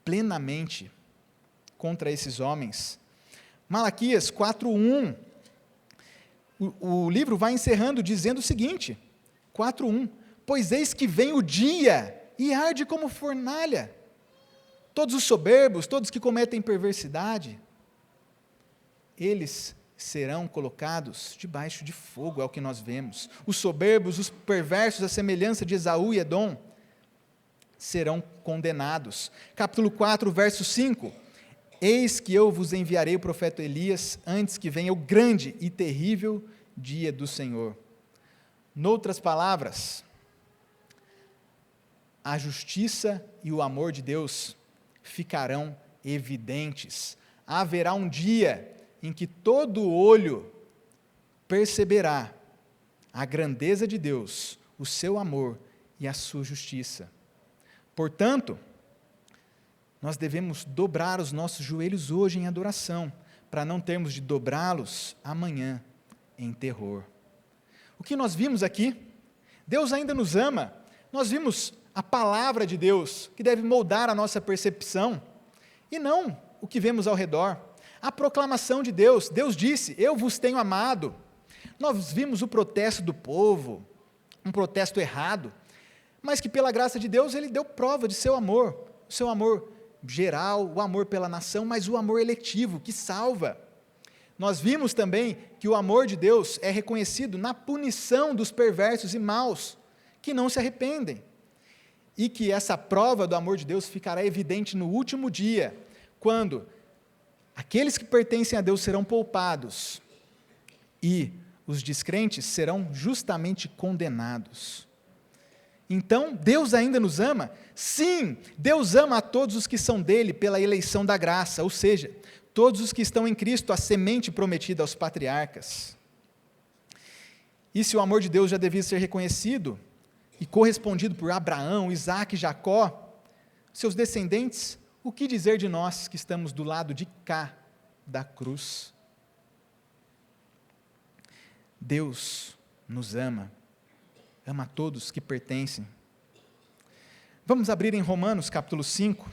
Speaker 1: plenamente contra esses homens. Malaquias 4:1, o livro vai encerrando dizendo o seguinte, 4:1, pois eis que vem o dia e arde como fornalha, todos os soberbos, todos que cometem perversidade, eles serão colocados debaixo de fogo, é o que nós vemos. Os soberbos, os perversos, a semelhança de Esaú e Edom, serão condenados. Capítulo 4, verso 5, eis que eu vos enviarei o profeta Elias, antes que venha o grande e terrível dia do Senhor. Noutras palavras, a justiça e o amor de Deus ficarão evidentes. Haverá um dia em que todo olho perceberá a grandeza de Deus, o seu amor e a sua justiça. Portanto, nós devemos dobrar os nossos joelhos hoje em adoração, para não termos de dobrá-los amanhã em terror. O que nós vimos aqui? Deus ainda nos ama. Nós vimos a palavra de Deus, que deve moldar a nossa percepção, e não o que vemos ao redor. A proclamação de Deus, Deus disse, eu vos tenho amado. Nós vimos o protesto do povo, um protesto errado, mas que pela graça de Deus, Ele deu prova de seu amor, o seu amor geral, o amor pela nação, mas o amor eletivo, que salva. Nós vimos também que o amor de Deus é reconhecido na punição dos perversos e maus, que não se arrependem, e que essa prova do amor de Deus ficará evidente no último dia, quando aqueles que pertencem a Deus serão poupados, e os descrentes serão justamente condenados. Então, Deus ainda nos ama? Sim, Deus ama a todos os que são dele pela eleição da graça, ou seja, todos os que estão em Cristo, a semente prometida aos patriarcas. E se o amor de Deus já devia ser reconhecido e correspondido por Abraão, Isaque e Jacó, seus descendentes, o que dizer de nós que estamos do lado de cá da cruz? Deus nos ama, ama a todos que pertencem. Vamos abrir em Romanos capítulo 5.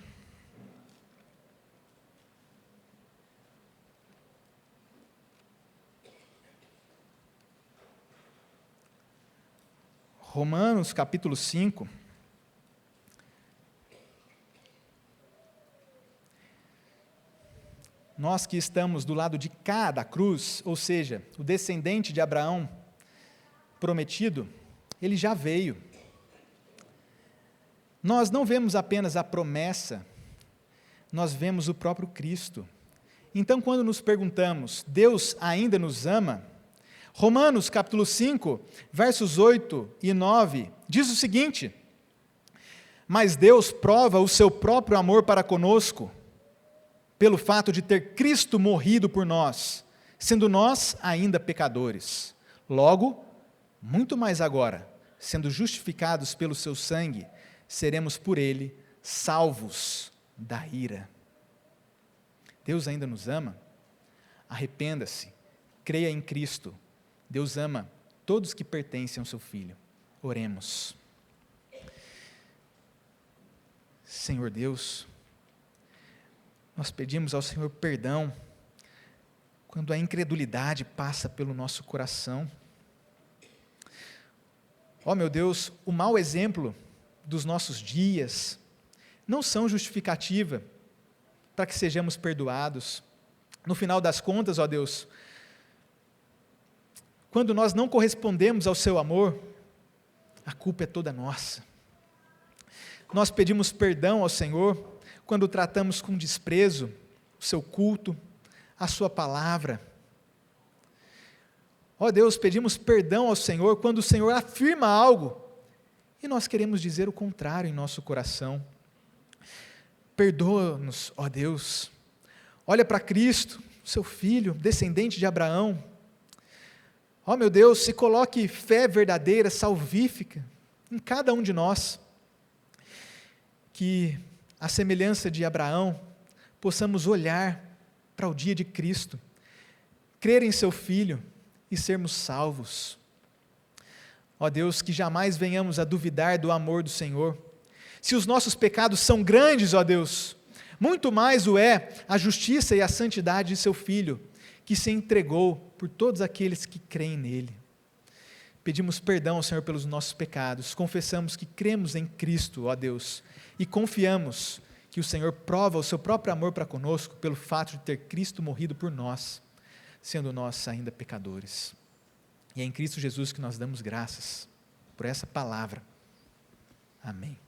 Speaker 1: Romanos capítulo 5. Nós que estamos do lado de cá da cruz, ou seja, o descendente de Abraão prometido, ele já veio. Nós não vemos apenas a promessa, nós vemos o próprio Cristo. Então, quando nos perguntamos, Deus ainda nos ama? Romanos capítulo 5, versos 8 e 9, diz o seguinte: mas Deus prova o seu próprio amor para conosco, pelo fato de ter Cristo morrido por nós, sendo nós ainda pecadores. Logo, muito mais agora, sendo justificados pelo seu sangue, seremos por ele salvos da ira. Deus ainda nos ama? Arrependa-se, creia em Cristo. Deus ama todos que pertencem ao seu Filho. Oremos. Senhor Deus, nós pedimos ao Senhor perdão quando a incredulidade passa pelo nosso coração. Ó meu Deus, o mau exemplo dos nossos dias não são justificativa para que sejamos perdoados. No final das contas, ó Deus, quando nós não correspondemos ao seu amor, a culpa é toda nossa. Nós pedimos perdão ao Senhor quando tratamos com desprezo o seu culto, a sua palavra. Ó Deus, pedimos perdão ao Senhor quando o Senhor afirma algo e nós queremos dizer o contrário em nosso coração. Perdoa-nos, ó Deus. Olha para Cristo, seu Filho, descendente de Abraão. Ó meu Deus, se coloque fé verdadeira, salvífica, em cada um de nós. Que à semelhança de Abraão, possamos olhar para o dia de Cristo, crer em seu Filho e sermos salvos. Ó Deus, que jamais venhamos a duvidar do amor do Senhor. Se os nossos pecados são grandes, ó Deus, muito mais o é a justiça e a santidade de seu Filho, que se entregou por todos aqueles que creem nele. Pedimos perdão ao Senhor pelos nossos pecados, confessamos que cremos em Cristo, ó Deus, e confiamos que o Senhor prova o seu próprio amor para conosco pelo fato de ter Cristo morrido por nós, sendo nós ainda pecadores. E é em Cristo Jesus que nós damos graças por essa palavra. Amém.